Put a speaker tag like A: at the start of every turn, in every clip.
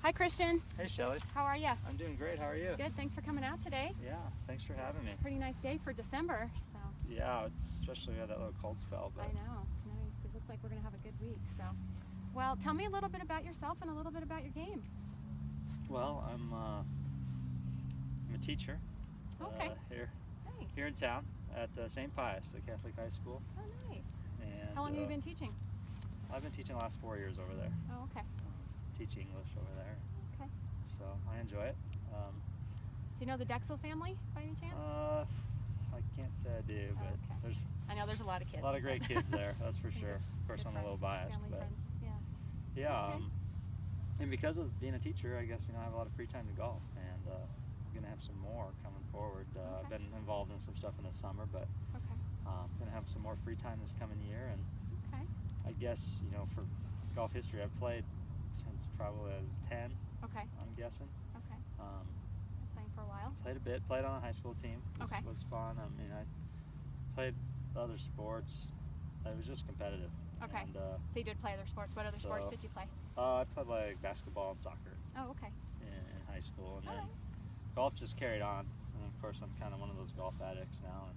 A: Hi, Christian.
B: Hey, Shelly.
A: How are you?
B: I'm doing great. How are you?
A: Good. Thanks for coming out today.
B: Yeah, thanks for having me.
A: Pretty nice day for December. So
B: Yeah, it's especially we had that little cold spell. But
A: I know it's nice. It looks like we're gonna have a good week. So, well, tell me a little bit about yourself and a little bit about your game.
B: Well, I'm a teacher.
A: Okay. Nice.
B: Here in town at St. Pius, the Catholic high school.
A: Oh, nice.
B: And
A: How long have you been teaching?
B: I've been teaching the last 4 years over there.
A: Oh, okay.
B: Teach English over there.
A: Okay.
B: So I enjoy it.
A: Do you know the Dexel family by any chance?
B: I can't say I do, but
A: okay. I know there's a lot of kids.
B: a lot of great kids there. That's for sure. Of course, I'm a little biased,
A: Family,
B: but
A: friends. Yeah.
B: yeah.
A: Okay.
B: And because of being a teacher, I guess I have a lot of free time to golf, and I'm gonna have some more coming forward. I've been involved in some stuff in the summer, but I'm gonna have some more free time this coming year, and I guess for golf history, I've played since probably I was 10.
A: Okay.
B: I'm guessing.
A: Okay. Playing for a while.
B: Played a bit. Played on a high school team. Was fun. I mean, I played other sports. It was just competitive.
A: Okay.
B: And,
A: so you did play other sports. What other sports did you play?
B: I played like basketball and soccer.
A: Oh, okay.
B: In high school, and then golf just carried on. And of course, I'm kind of one of those golf addicts now. And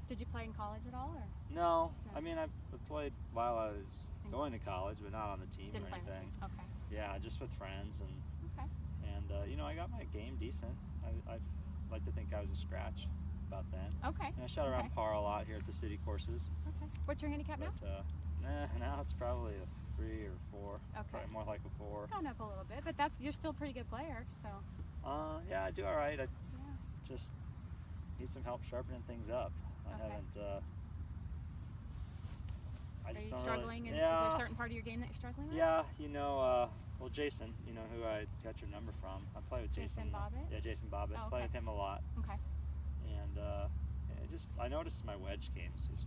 A: did you play in college at all, or?
B: No. I mean, I played while I was going to college, but not on the team
A: Didn't
B: or
A: play on the
B: anything.
A: team. Okay.
B: Yeah, just with friends, and
A: Okay.
B: I got my game decent. I like to think I was a scratch about then.
A: Okay.
B: And I shot around par a lot here at the city courses.
A: Okay. What's your handicap now?
B: But now it's probably a 3 or 4.
A: Okay.
B: Probably more like a 4.
A: Gone up a little bit, but you're still a pretty good player. So.
B: Yeah, I do all right. I just need some help sharpening things up. I haven't.
A: Are you struggling?
B: Really,
A: is there a certain part of your game that you're struggling with?
B: Yeah, well, Jason, who I got your number from. I play with Jason.
A: Jason Bobbitt?
B: Yeah, Jason Bobbitt.
A: Oh, okay.
B: Play with him a lot.
A: Okay.
B: And I noticed my wedge games is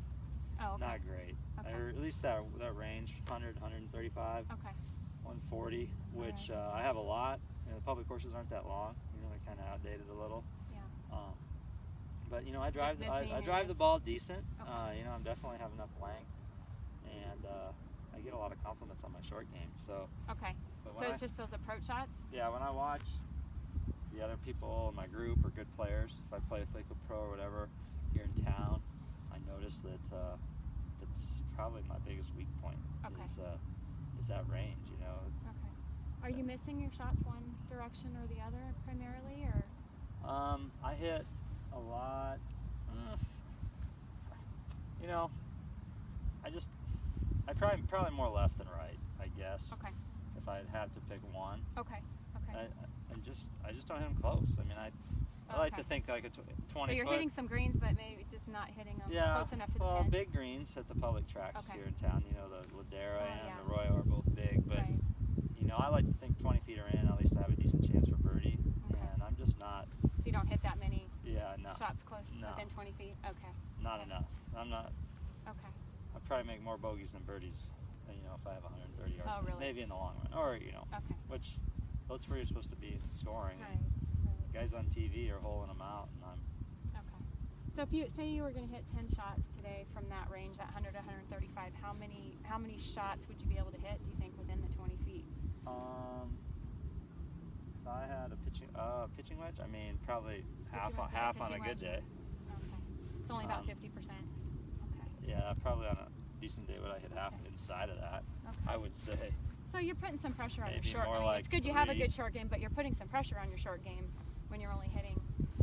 B: not great.
A: Okay.
B: Or at least that range, 100, 135,
A: Okay.
B: 140, which I have a lot. The public courses aren't that long. They're kind of outdated a little.
A: Yeah.
B: But I drive the ball decent.
A: Okay.
B: I'm definitely have enough length, and I get a lot of compliments on my short game. So.
A: Okay. So it's just those approach shots?
B: Yeah, when I watch the other people in my group are good players, if I play with Lakewood Pro or whatever here in town, I notice that that's probably my biggest weak point is that range,
A: Okay. Are you missing your shots one direction or the other primarily, or?
B: I hit a lot. I probably more left than right, I guess.
A: Okay.
B: If I'd have to pick one.
A: Okay.
B: I just don't hit them close. I mean, I like to think like a 20.
A: So you're hitting some greens, but maybe just not hitting them close enough to the pin.
B: Big greens at the public tracks here in town. The Ladera and the Royal are both big, but I like to think 20 feet are in. At least I have a decent chance for birdie, and I'm just not.
A: So you don't hit that many shots close within 20 feet. Okay.
B: Not enough. I'm not.
A: Okay.
B: I probably make more bogeys than birdies. If I have 130 yards,
A: really?
B: maybe in the long run, or which that's where you're supposed to be scoring.
A: Right.
B: Guys on TV are holing them out, and I'm.
A: Okay. So if you say you were going to hit 10 shots today from that range, that 100 to 135, how many shots would you be able to hit? Do you think within the 20 feet?
B: If I had a pitching wedge, I mean probably half on a good day.
A: Okay. It's only about 50%. Okay.
B: Yeah, probably on a decent day would I hit half inside of that.
A: Okay.
B: I would say.
A: So you're putting some pressure on your
B: Maybe
A: short
B: more
A: game.
B: like
A: It's good
B: 3.
A: you have a good short game, but you're putting some pressure on your short game when you're only hitting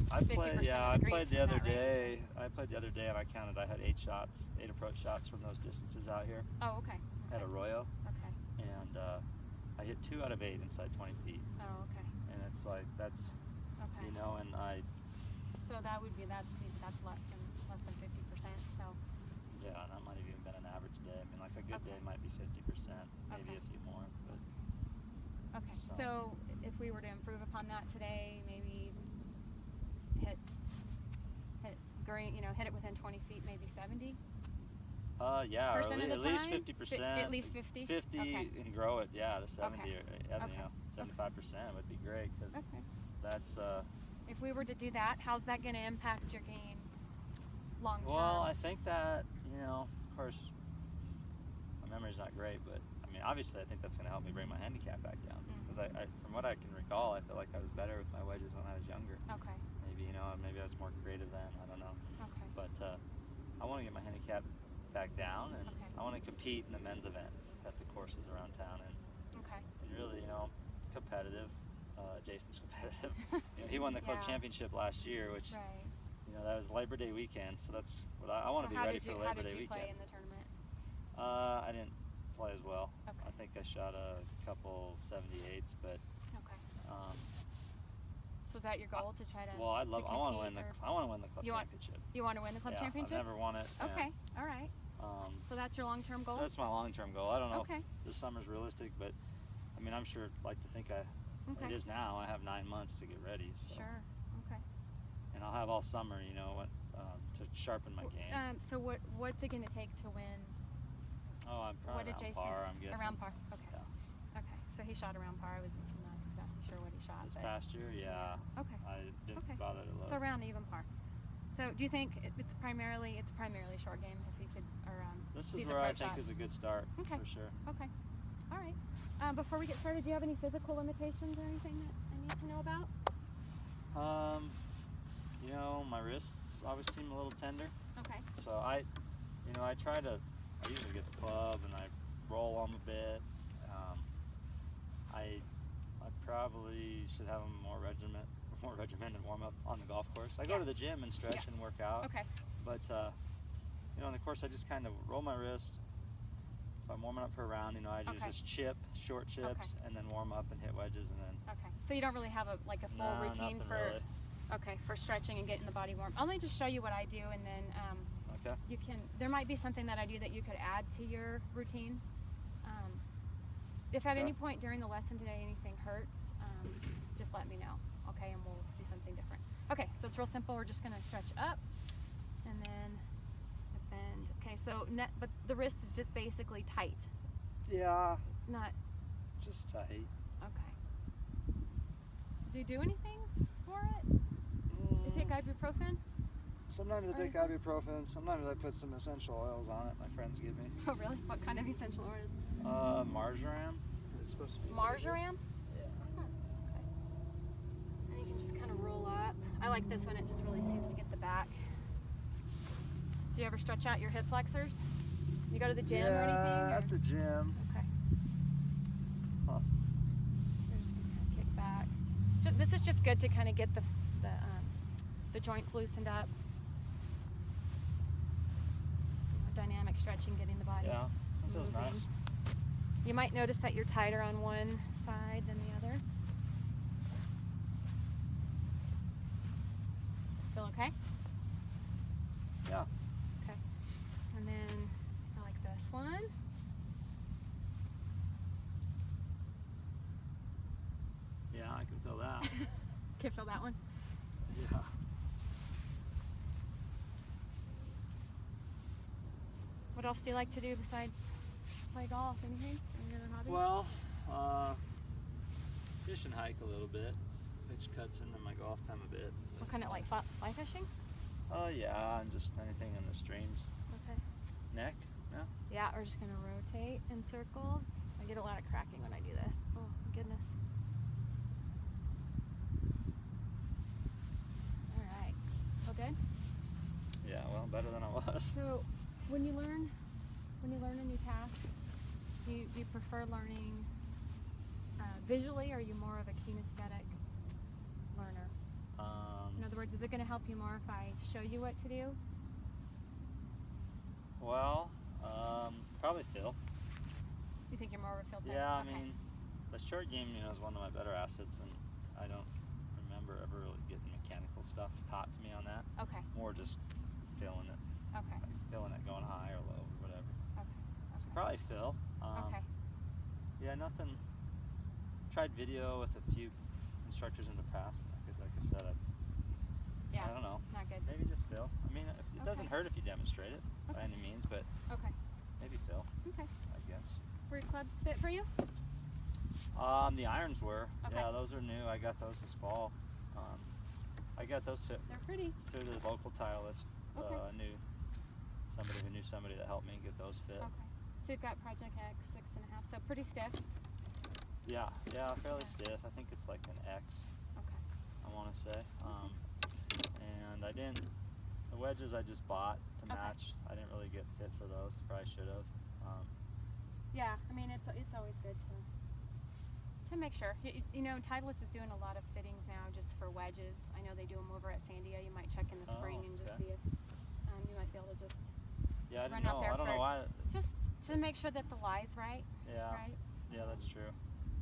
A: 50%
B: I
A: of the
B: played
A: greens
B: the
A: from
B: other
A: that
B: day.
A: range.
B: I played the other day, and I counted. I had 8 approach shots from those distances out here.
A: Oh, okay.
B: At Arroyo.
A: Okay.
B: And I hit 2 out of 8 inside 20 feet.
A: Oh, okay.
B: And it's like that's.
A: Okay.
B: And I.
A: So that would be that's less than 50%. So.
B: Yeah, and that might have even been an average day. I mean, like a good day might be 50%, maybe a few more. But.
A: Okay. So if we were to improve upon that today, maybe hit green, hit it within 20 feet, maybe 70.
B: Yeah, or
A: at
B: least
A: time?
B: 50%.
A: At least 50.
B: 50 and grow it, to 70 or 75% would be great because that's.
A: If we were to do that, how's that going to impact your game long term?
B: Well, I think that of course, my memory's not great, but I mean mean, obviously, I think that's going to help me bring my handicap back down.
A: Mm.
B: Because from what I can recall, I feel like I was better with my wedges when I was younger.
A: Okay.
B: Maybe maybe I was more creative then. I don't know.
A: Okay.
B: But I want to get my handicap back down, and
A: Okay.
B: I want to compete in the men's events at the courses around town, and
A: Okay.
B: really, competitive. Jason's competitive. He won the club
A: Yeah.
B: championship last year, which
A: Right.
B: that was Labor Day weekend, so that's what I want to be ready for Labor Day
A: How did you play
B: weekend.
A: in the tournament?
B: I didn't play as well.
A: Okay.
B: I think I shot a couple 78s, but
A: Okay.
B: um,
A: So is that your goal to try to?
B: well, I want to
A: compete,
B: win
A: or
B: I want to win the club
A: You want-
B: championship.
A: You want to win the club
B: Yeah,
A: championship?
B: I've never won it. and,
A: Okay. All right. So that's your long-term goal.
B: That's my long-term goal. I don't know
A: Okay.
B: if this summer's realistic, but I mean, I'm sure like to think it
A: Okay.
B: is now. I have 9 months to get ready. So.
A: Sure. Okay.
B: And I'll have all summer, to sharpen my game.
A: So what's it going to take to win?
B: Oh, I'm
A: What
B: probably
A: did
B: around
A: Jason?
B: par, I'm guessing.
A: Around par. Okay.
B: Yeah.
A: Okay. So he shot around par. I was not exactly sure what he shot.
B: This
A: but
B: past year, yeah.
A: Okay.
B: I didn't
A: Okay.
B: bother to look.
A: So around even par. So do you think it's primarily short game if you could, or
B: This
A: these
B: is where I
A: approach
B: think
A: shots?
B: is a good start,
A: Okay.
B: for sure.
A: Okay. All right. Before we get started, do you have any physical limitations or anything that I need to know about?
B: My wrists always seem a little tender.
A: Okay.
B: So I usually get the club and I roll them a bit. I probably should have them more regimented warm up on the golf course. I go to the gym and stretch and work out.
A: Okay.
B: But on the course I just kind of roll my wrist. If I'm warming up for a round, I just short chips, and then warm up and hit wedges, and then.
A: Okay. So you don't really have a full routine
B: nothing
A: for.
B: Really.
A: Okay, for stretching and getting the body warm. I'll only just show you what I do, and then
B: Okay.
A: there might be something that I do that you could add to your routine. If at any point during the lesson today anything hurts, just let me know, okay, and we'll do something different. Okay, so it's real simple. We're just gonna stretch up, and then a bend. Okay, so but the wrist is just basically tight,
B: Yeah.
A: not
B: Just tight.
A: okay. Do you do anything for it? You take ibuprofen?
B: Sometimes I take ibuprofen. Sometimes I put some essential oils on it. My friends give me.
A: Oh, really? What kind of essential oils?
B: Marjoram. It's supposed to be.
A: Marjoram?
B: Yeah.
A: Okay. And you can just kind of roll up. I like this one. It just really seems to get the back. Do you ever stretch out your hip flexors? You go to the gym or anything?
B: Yeah, at the gym.
A: Okay.
B: Huh.
A: You're just gonna kind of kick back. This is just good to kind of get the joints loosened up. Dynamic stretching, getting the body
B: Yeah, that feels
A: moving.
B: nice.
A: You might notice that you're tighter on one side than the other. Feel okay?
B: Yeah.
A: Okay. And then I like this one.
B: Yeah, I can feel that.
A: Can you feel that one?
B: Yeah.
A: What else do you like to do besides play golf? Anything? Any other hobbies?
B: Well, fish and hike a little bit, which cuts into my golf time a bit.
A: What kind of, like fly fishing?
B: Yeah, and just anything in the streams.
A: Okay.
B: Neck? No?
A: Yeah, we're just gonna rotate in circles. I get a lot of cracking when I do this. Oh my goodness. All right. Feel good?
B: Yeah, well, better than I was.
A: So, when you learn a new task, do you prefer learning visually, or are you more of a kinesthetic learner? In other words, is it going to help you more if I show you what to do?
B: Well, probably Phil.
A: You think you're more of a field type?
B: Yeah, I
A: Okay.
B: mean, the short game, is one of my better assets, and I don't remember ever really getting mechanical stuff taught to me on that.
A: Okay.
B: More just feeling it.
A: Okay.
B: Like feeling it going high or low or whatever.
A: Okay.
B: So probably Phil.
A: Okay.
B: Yeah, nothing. Tried video with a few instructors in the past. Like I said,
A: Yeah.
B: I don't know.
A: Not good.
B: Maybe just Phil. I mean, it doesn't hurt if you demonstrate it by any means, but
A: Okay.
B: maybe Phil,
A: Okay.
B: I guess.
A: Were your clubs fit for you?
B: The irons were.
A: Okay.
B: Yeah, those are new. I got those this fall. I got those fit
A: They're pretty.
B: through the local tile list.
A: Okay.
B: Somebody who knew somebody that helped me get those fit.
A: Okay. So So you've got Project X 6.5, so pretty stiff.
B: Yeah, fairly stiff. I think it's like an X.
A: Okay.
B: I want to say. And the wedges I just bought to match. I didn't really get fit for those. Probably should have.
A: Yeah, I mean it's always good to make sure. You know, Titleist is doing a lot of fittings now just for wedges. I know they do them over at Sandia. You might check in the spring and just see if you might be able to just run out there.
B: I don't know why.
A: Just to make sure that the lie's right.
B: Yeah.
A: Right.
B: Yeah, that's true.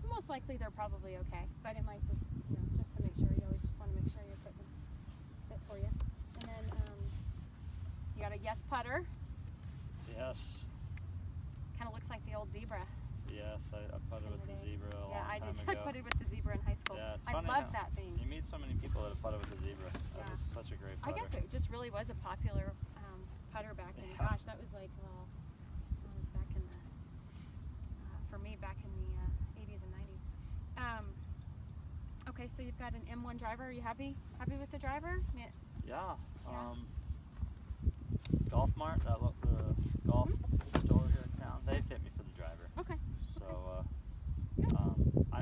A: Most likely they're probably okay, but it might just just to make sure. You always just want to make sure your equipment's fit for you. And then you got a Yes putter.
B: Yes.
A: Kind of looks like the old Zebra.
B: Yes, I putted with the Zebra a long time ago.
A: Yeah, I did too. I putted with the Zebra in high school.
B: Yeah, it's
A: I
B: funny
A: love
B: how
A: that thing.
B: You meet so many people that have putted with the Zebra. That was such a great putter.
A: I guess it just really was a popular putter back in. Gosh, that was like it was back in the for me back in the 80s and 90s. Okay, so you've got an M1 driver. Are you happy with the driver?
B: Yeah. Golf Mart, the golf store here in town, they fit me for the driver.
A: Okay.
B: So I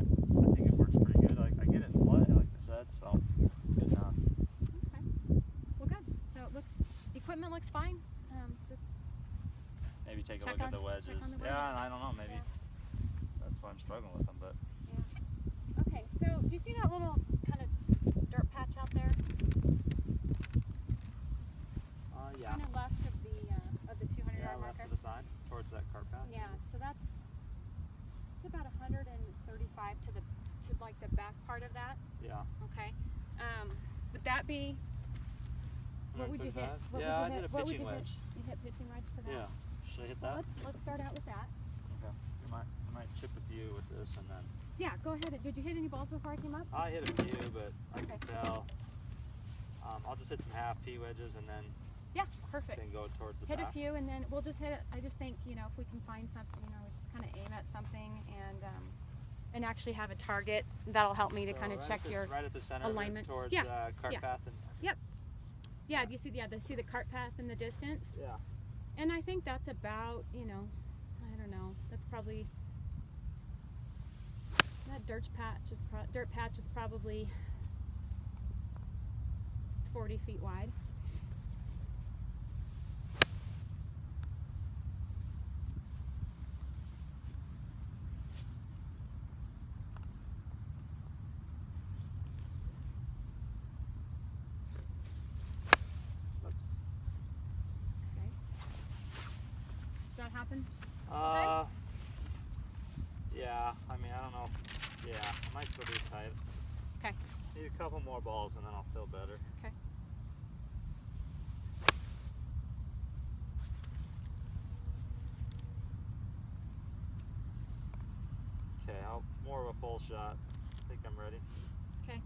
B: think it works pretty good. I get it in play, like I said, so good enough.
A: Okay. Well, good. So equipment looks fine. Just
B: maybe take a look at the wedges. Yeah, and I don't know, maybe that's why I'm struggling with them, but.
A: Yeah. Okay, so do you see that little kind of dirt patch out there?
B: Yeah.
A: Kind of left of the 200-yard
B: left
A: marker.
B: to the side, towards that cart path.
A: Yeah, so it's about 135 to like the back part of that.
B: Yeah.
A: Okay. Would that be? What would you hit?
B: I did a pitching wedge.
A: You hit pitching wedge to that?
B: Yeah. Should I hit that?
A: Let's start out with that.
B: Okay. I might chip a few with this and then.
A: Yeah, go ahead. Did you hit any balls before I came up?
B: I hit a few, but I can tell. I'll just hit some half P wedges and then.
A: Yeah, perfect.
B: Then go towards the
A: back.
B: back.
A: A few and then we'll just hit it. I just think, if we can find something, we just kind of aim at something and actually have a target. That'll help me to kind of check your
B: right at the center
A: alignment.
B: Towards cart path.
A: Yep. Yeah, do you see the cart path in the distance?
B: Yeah.
A: And I think that's about, I don't know, that's probably, that dirt patch is probably 40 feet wide. Happen?
B: Nice? Yeah, I mean, I don't know. Yeah, I might still be tight.
A: Okay.
B: Need a couple more balls and then I'll feel better.
A: Okay.
B: Okay, more of a full shot. I think I'm ready.
A: Okay.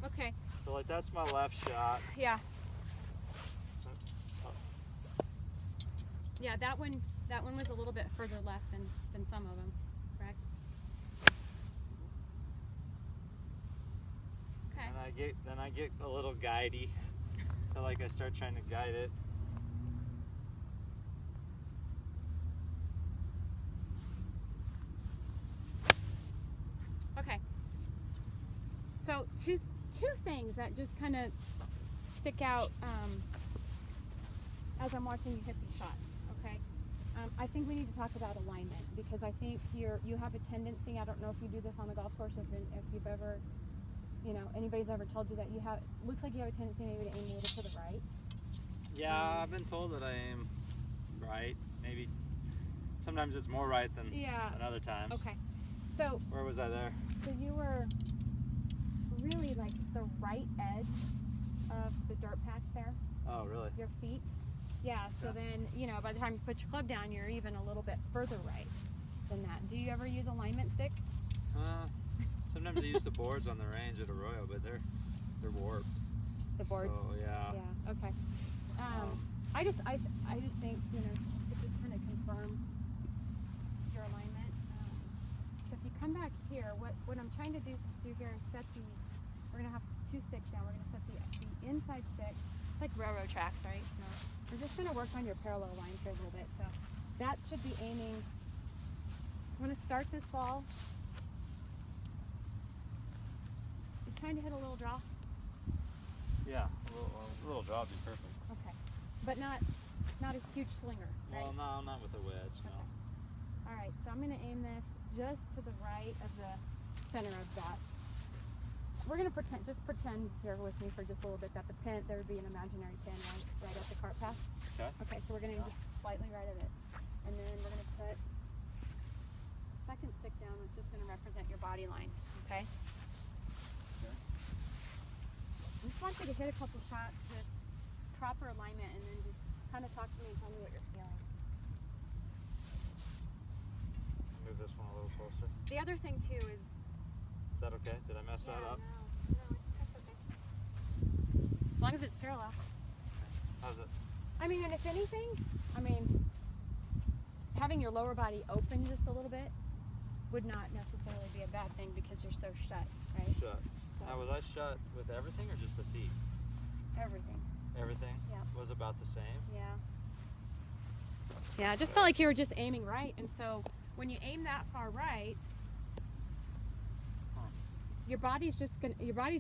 A: Okay.
B: So like that's my left shot.
A: Yeah. Yeah, that one was a little bit further left than some of them, correct? Okay.
B: And then I get a little guidey. So like I start trying to guide it.
A: Okay. So two things that just kind of stick out as I'm watching you hit these shots. Okay. I think we need to talk about alignment because I think you have a tendency. I don't know if you do this on the golf course, if you've ever, anybody's ever told you that looks like you have a tendency maybe to aim a little to the right.
B: Yeah, I've been told that I aim right. Maybe sometimes it's more right than other times.
A: Okay. So
B: where was I there?
A: So you were really like the right edge of the dirt patch there.
B: Oh, really?
A: Your feet. Yeah, so then, by the time you put your club down, you're even a little bit further right than that. Do you ever use alignment sticks?
B: Sometimes I use the boards on the range at Arroyo, but they're warped.
A: The boards?
B: So, yeah.
A: Yeah, okay. I just think, to just kind of confirm your alignment. So if you come back here, what I'm trying to do here is we're going to have 2 sticks down. We're going to set the inside stick. It's like railroad tracks, right? No. We're just going to work on your parallel lines here a little bit. So that should be aiming. I'm going to start this ball. You're trying to hit a little draw?
B: Yeah, a little draw would be perfect.
A: Okay. But not a huge slinger, right?
B: Well, no, not with a wedge, no.
A: Okay. All right, so I'm going to aim this just to the right of the center of that. We're going to just pretend here with me for just a little bit that the pin, there would be an imaginary pin right at the cart path.
B: Okay.
A: Okay, so we're going to aim just slightly right at it. And then we're going to put second stick down, which is going to represent your body line, okay?
B: Okay.
A: I just want you to hit a couple shots with proper alignment and then just kind of talk to me and tell me what you're feeling.
B: Move this one a little closer.
A: The other thing too is...
B: Is that okay? Did I mess that up?
A: No, that's okay. As long as it's parallel.
B: How's it?
A: I mean, and if anything, having your lower body open just a little bit would not necessarily be a bad thing because you're so shut, right?
B: Shut.
A: So,
B: Now, was I shut with everything or just the feet?
A: everything.
B: Everything?
A: Yeah.
B: Was about the same?
A: Yeah. Yeah, it just felt like you were just aiming right, and so when you aim that far right, your body's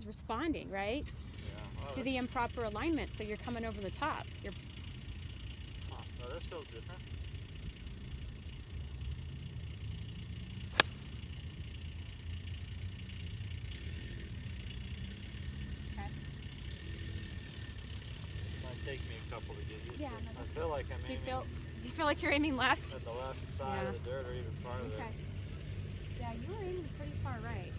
A: responding, right?
B: Yeah. Well,
A: To the improper alignment, so you're coming over the top.
B: Well, this feels different.
A: Okay.
B: Might take me a couple to get used
A: Yeah,
B: to.
A: no,
B: I feel like I'm
A: Do
B: aiming
A: you feel like you're aiming left?
B: at the left side of the dirt or even farther.
A: Okay. Yeah, you were aiming pretty far right.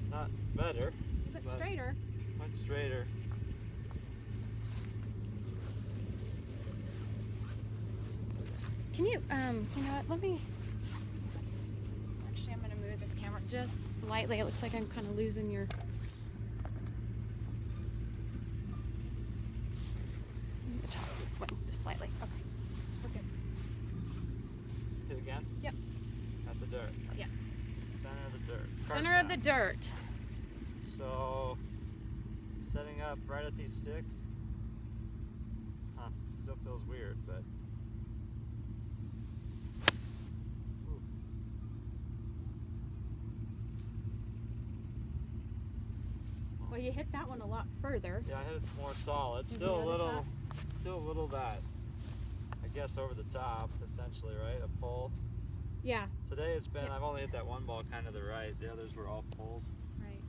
B: Not better.
A: But
B: but
A: straighter.
B: Went straighter.
A: Can you, you know what, let me, actually I'm going to move this camera just slightly. It looks like I'm kind of losing your, swing just slightly. Okay, we're good.
B: Hit again?
A: Yep.
B: At the dirt.
A: Yes.
B: Center of the dirt.
A: Center of the dirt.
B: So, setting up right at these sticks. Still feels weird, but. Ooh.
A: Well, you hit that one a lot further.
B: Yeah, I hit it more solid.
A: Did you
B: Still a
A: notice
B: little,
A: that?
B: still a little that. I guess over the top, essentially, right? A pull.
A: Yeah.
B: Today it's been.
A: Yeah.
B: I've only hit that one ball kind of the right. The others were all pulls.
A: Right.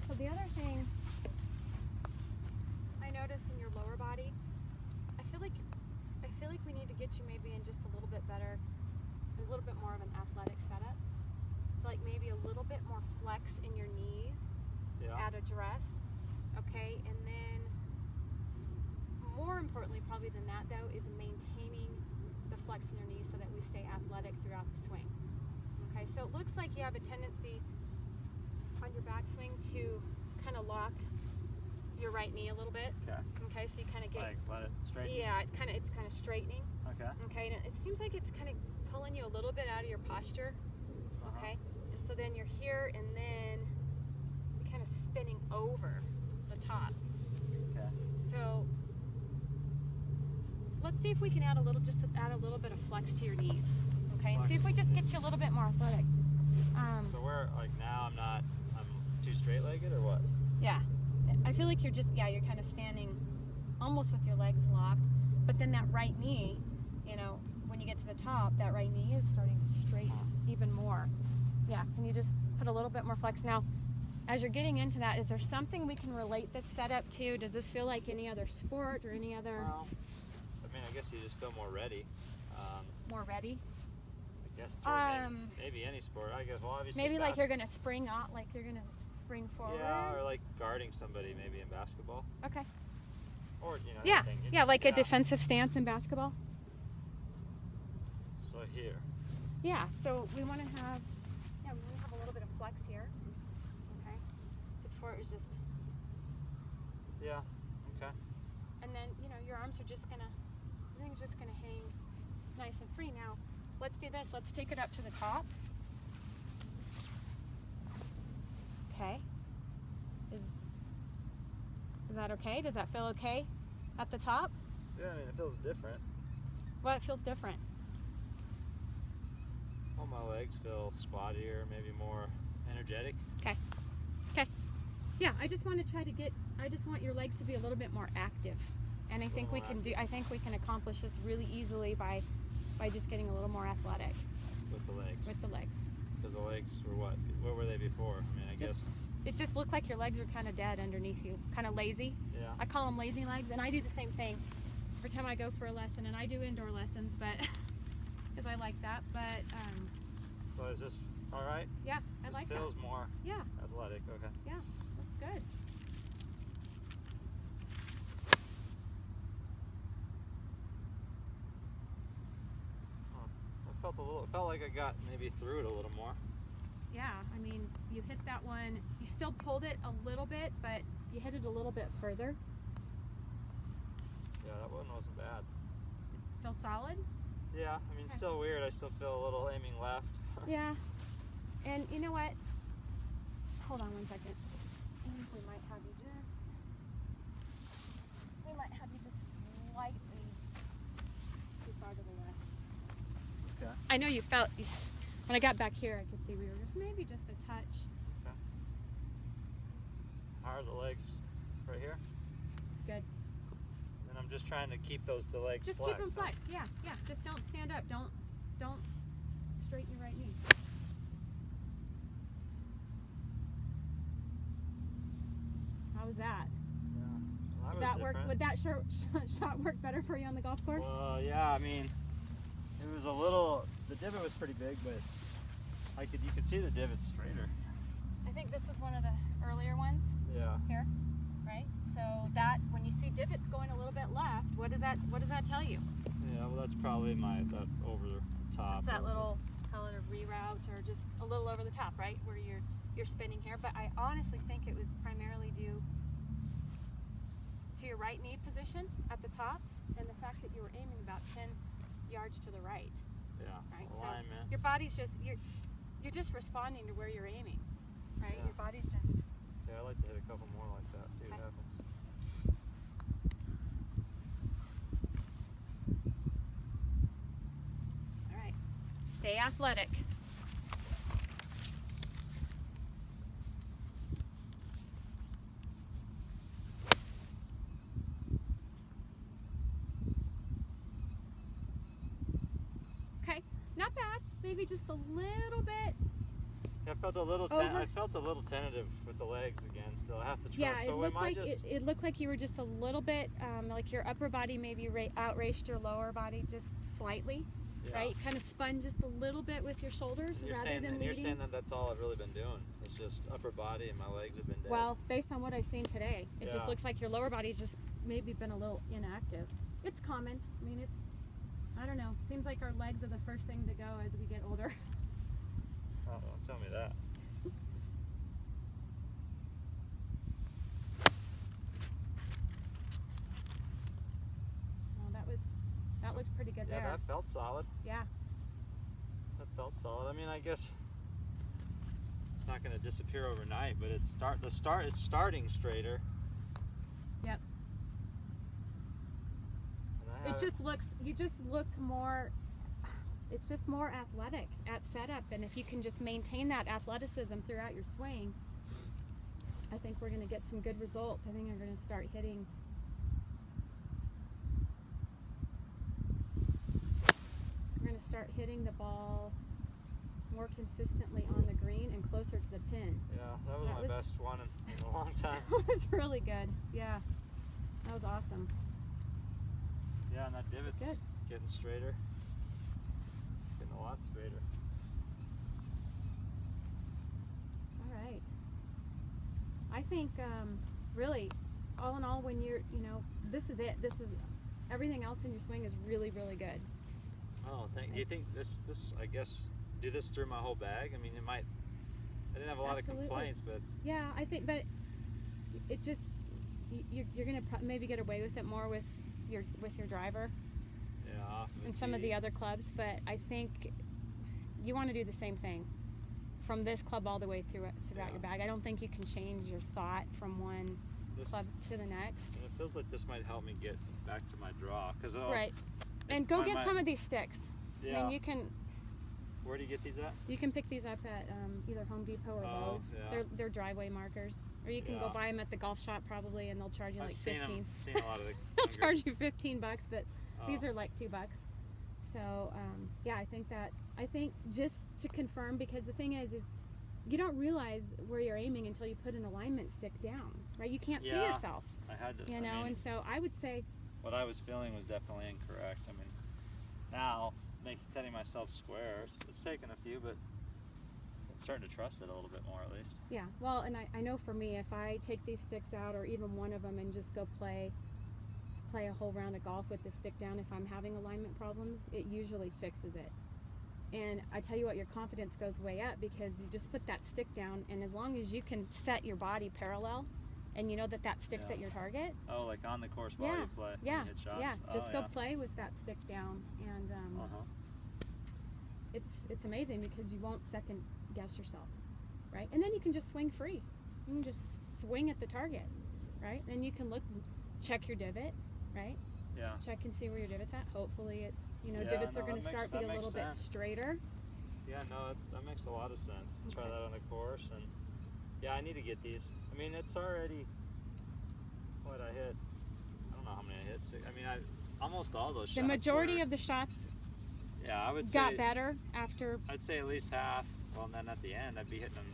A: So the other thing I noticed in your lower body, I feel like we need to get you maybe in just a little bit better, a little bit more of an athletic setup. Like maybe a little bit more flex in your knees
B: Yeah.
A: at address, okay? And then more importantly probably than that though is maintaining the flex in your knees so that we stay athletic throughout the swing. Okay, so it looks like you have a tendency on your backswing to kind of lock your right knee a little bit.
B: Okay.
A: Okay, so you kind of get,
B: Like let it straighten.
A: yeah, it's kind of straightening.
B: Okay.
A: Okay, and it seems like it's kind of pulling you a little bit out of your posture. Okay, and so then you're here, and then you're kind of spinning over the top.
B: Okay.
A: So let's see if we can add a little bit of flex to your knees. Okay, and see if we just get you a little bit more athletic.
B: So where, like now, I'm too straight-legged or what?
A: Yeah, I feel like you're kind of standing almost with your legs locked, but then that right knee, when you get to the top, that right knee is starting to straighten even more. Yeah, can you just put a little bit more flex? Now, as you're getting into that, is there something we can relate this setup to? Does this feel like any other sport or any other?
B: Well, I guess you just feel more ready.
A: More ready?
B: I guess toward maybe any sport. I guess, well, obviously.
A: Maybe like you're gonna spring out, like you're gonna spring forward.
B: Yeah, or like guarding somebody maybe in basketball.
A: Okay.
B: Or
A: Yeah,
B: anything.
A: yeah, like a defensive stance in basketball.
B: So here.
A: Yeah, so we want to have, we want to have a little bit of flex here. Okay. So before it was just,
B: Yeah. Okay.
A: and then, your arms are just gonna, everything's just gonna hang nice and free. Now, let's do this. Let's take it up to the top. Okay. Is that okay? Does that feel okay at the top?
B: Yeah, I mean, it feels different.
A: Well, it feels different.
B: All my legs feel squattier, maybe more energetic.
A: Okay. Yeah, I just want to try to I just want your legs to be a little bit more active. And I think we can accomplish this really easily by just getting a little more athletic.
B: With the legs.
A: With the legs.
B: Because the legs were what? What were they before? I mean, I guess.
A: It just looked like your legs are kind of dead underneath you, kind of lazy.
B: Yeah.
A: I call them lazy legs, and I do the same thing every time I go for a lesson, and I do indoor lessons, but because I like that. But
B: So is this all right?
A: yeah, I like that.
B: This feels more athletic. Okay.
A: Yeah, looks good.
B: It felt like I got maybe through it a little more.
A: Yeah, I mean, you hit that one, you still pulled it a little bit, but you hit it a little bit further.
B: Yeah, that one wasn't bad.
A: Feel solid?
B: Yeah, I mean,
A: Okay.
B: still weird. I still feel a little aiming left.
A: Yeah. And you know what? Hold on one second. I think we might have you just slightly too far to the left.
B: Okay.
A: I know you felt, when I got back here, I could see we were maybe just a touch.
B: Okay. How are the legs? Right here?
A: It's good.
B: And I'm just trying to keep the legs
A: Just
B: flexed.
A: keep them flexed, yeah. Just don't stand up. Don't straighten your right knee. How was that?
B: Yeah. Well,
A: Would that work?
B: different.
A: Would that shot work better for you on the golf course?
B: Well, yeah. I mean, it was a little. The divot was pretty big, but you could see the divot straighter.
A: I think this is one of the earlier ones
B: Yeah.
A: here, right? So that when you see divots going a little bit left, what does that tell you?
B: Yeah. Well, that's probably that over the top.
A: It's that little call it a reroute or just a little over the top, right? Where you're spinning here. But I honestly think it was primarily due to your right knee position at the top and the fact that you were aiming about 10 yards to the right.
B: Yeah.
A: Right.
B: Alignment.
A: So your body's just you're just responding to where you're aiming, right?
B: Yeah.
A: Your body's just.
B: Yeah, I'd like to hit a couple more like that. See what
A: Okay.
B: happens.
A: All right. Stay athletic. Okay. Not bad. Maybe just a little bit.
B: Yeah, I felt a little.
A: Over.
B: I felt a little tentative with the legs again. Still, I have to trust.
A: Yeah,
B: So am I just?
A: it looked like you were just a little bit like your upper body maybe outraced your lower body just slightly,
B: Yeah.
A: right? Kind of spun just a little bit with your shoulders
B: And
A: rather than
B: you're
A: leading.
B: saying that that's all I've really been doing. It's just upper body and my legs have been dead.
A: Well, based on what I've seen today, it just
B: Yeah.
A: looks like your lower body's just maybe been a little inactive. It's common. I mean, I don't know. Seems like our legs are the first thing to go as we get older.
B: Oh, don't tell me that.
A: Well, that looked pretty good
B: Yeah,
A: there.
B: that felt solid.
A: Yeah.
B: That felt solid. I mean, I guess it's not going to disappear overnight, but it's starting straighter.
A: Yep.
B: And
A: You just look more, it's just more athletic at setup. And if you can just maintain that athleticism throughout your swing, I think we're going to get some good results. I think you're going to start hitting. We're going to start hitting the ball more consistently on the green and closer to the pin.
B: Yeah, that was my best one in a long time.
A: That was really good. Yeah, that was awesome.
B: Yeah, and that divot's
A: Good.
B: getting straighter. Getting a lot straighter.
A: All right. I think really, all in all, when this is it. This is everything else in your swing is really, really good.
B: Oh, do you think this I guess do this through my whole bag? I mean, I didn't have a lot
A: Absolutely.
B: of complaints, but
A: Yeah, I think, but it just you're gonna maybe get away with it more with your driver
B: yeah, off of
A: and
B: the
A: some of
B: tee.
A: the other clubs. But I think you want to do the same thing from this club all the way throughout
B: Yeah.
A: your bag. I don't think you can change your thought from one
B: This,
A: club to the next.
B: and it feels like this might help me get back to my draw, because
A: Right. And go get some of these sticks.
B: Yeah.
A: I mean, you can
B: Where do you get these at?
A: pick these up at either Home Depot or
B: Oh,
A: Lowe's.
B: yeah.
A: They're driveway markers, or you can go
B: Yeah.
A: buy them at the golf shop probably, and they'll charge you
B: I've
A: like
B: seen
A: 15.
B: seen a lot of the.
A: They'll
B: younger-
A: charge you $15, but these
B: Oh.
A: are like $2. So yeah, I think just to confirm, because the thing is you don't realize where you're aiming until you put an alignment stick down, right? You can't see
B: Yeah.
A: yourself,
B: I had to.
A: you
B: I
A: know.
B: mean,
A: And so I would say,
B: what I was feeling was definitely incorrect. I mean, now setting myself squares, it's taken a few, but I'm starting to trust it a little bit more at least.
A: yeah. Well, and I know for me, if I take these sticks out, or even one of them, and just go play a whole round of golf with the stick down, if I'm having alignment problems, it usually fixes it. And I tell you what, your confidence goes way up, because you just put that stick down, and as long as you can set your body parallel, and you know that stick's
B: Yeah.
A: at your target,
B: Oh, like on the course while
A: Yeah.
B: you play, when
A: yeah,
B: you hit shots.
A: yeah,
B: Oh,
A: just go
B: yeah.
A: play with that stick down, and
B: Uh-huh.
A: it's amazing, because you won't second guess yourself, right? And then you can just swing free. You can just swing at the target, right? And you can check your divot, right?
B: Yeah.
A: Check and see where your divot's at. Hopefully it's,
B: Yeah,
A: divots
B: no,
A: are going to
B: that
A: start
B: makes-
A: being a
B: that
A: little
B: makes
A: bit
B: sense.
A: straighter.
B: Yeah, no, that makes a lot of sense. Try
A: Okay.
B: that on the course, and yeah, I need to get these. I mean, it's already what I hit. I don't know how many I hit. I mean, almost all those shots.
A: The majority
B: were,
A: of the shots
B: yeah, I would
A: got
B: say
A: better after.
B: I'd say at least half. Well, and then at the end, I'd be hitting them.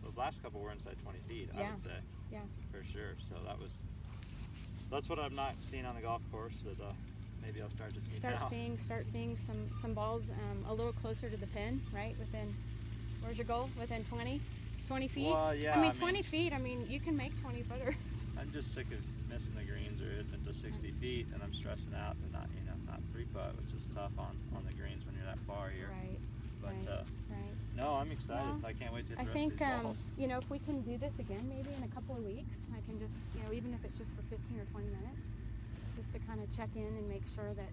B: Those last couple were inside 20 feet. I
A: Yeah.
B: would say.
A: Yeah.
B: For sure. So that's what I'm not seeing on the golf course. That maybe I'll start to see
A: Start
B: now.
A: seeing some balls a little closer to the pin, right? Where's your goal? Within 20 feet?
B: Well, yeah,
A: I mean,
B: I
A: 20 feet, you can make 20 footers.
B: I'm just sick of missing the greens or hitting it to 60 feet, and I'm stressing out to not 3-putt, which is tough on the greens when you're that far here.
A: Right,
B: But
A: right.
B: no, I'm excited.
A: Yeah.
B: I can't wait to hit
A: I
B: the rest
A: think,
B: of these balls.
A: if we can do this again maybe in a couple of weeks, I can just, even if it's just for 15 or 20 minutes, just to kind of check in and make sure that,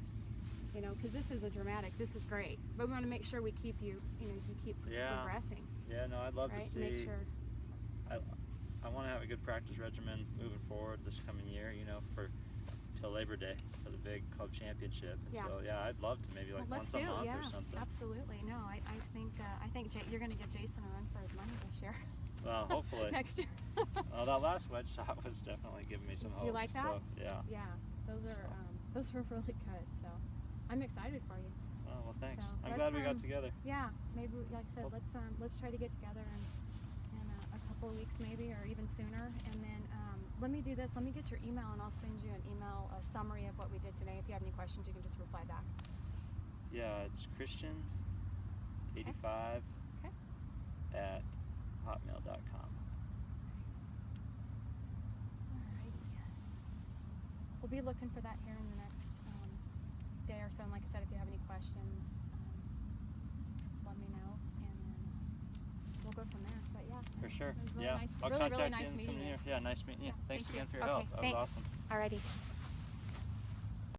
A: because this is this is great, but we want to make sure we keep you keep
B: Yeah.
A: progressing,
B: Yeah, no, I'd love
A: right?
B: to see.
A: Make sure.
B: I want to have a good practice regimen moving forward this coming year. Till Labor Day, to the big club championship. And
A: Yeah.
B: so yeah, I'd love to maybe like
A: Well,
B: once
A: let's
B: a
A: do,
B: month
A: yeah,
B: or something.
A: absolutely. No, I think you're going to give Jason a run for his money this year.
B: Well, hopefully.
A: Next year.
B: That last wedge shot was definitely giving me some
A: Did
B: hope.
A: you like that?
B: So, yeah.
A: Yeah, those were really good. So I'm excited for you.
B: Oh, well, thanks.
A: So,
B: I'm glad we got
A: let's,
B: together.
A: Yeah, maybe like I said,
B: Well-
A: let's try to get together in a couple of weeks maybe, or even sooner. And then let me do this. Let me get your email, and I'll send you an email, a summary of what we did today. If you have any questions, you can just reply back.
B: Yeah, it's Christian85
A: Okay.
B: at hotmail.com.
A: Alrighty. We'll be looking for that here in the next day or so. And like I said, if you have any questions, let me know, and then we'll go from there. But yeah,
B: For sure.
A: it was really
B: Yeah.
A: nice,
B: I'll
A: really
B: contact
A: nice
B: you
A: meeting
B: from
A: you.
B: here. Yeah, nice meeting you.
A: Yeah,
B: Thanks
A: thank
B: again
A: you.
B: for your
A: Okay,
B: help. That
A: thanks.
B: was awesome.
A: Alrighty.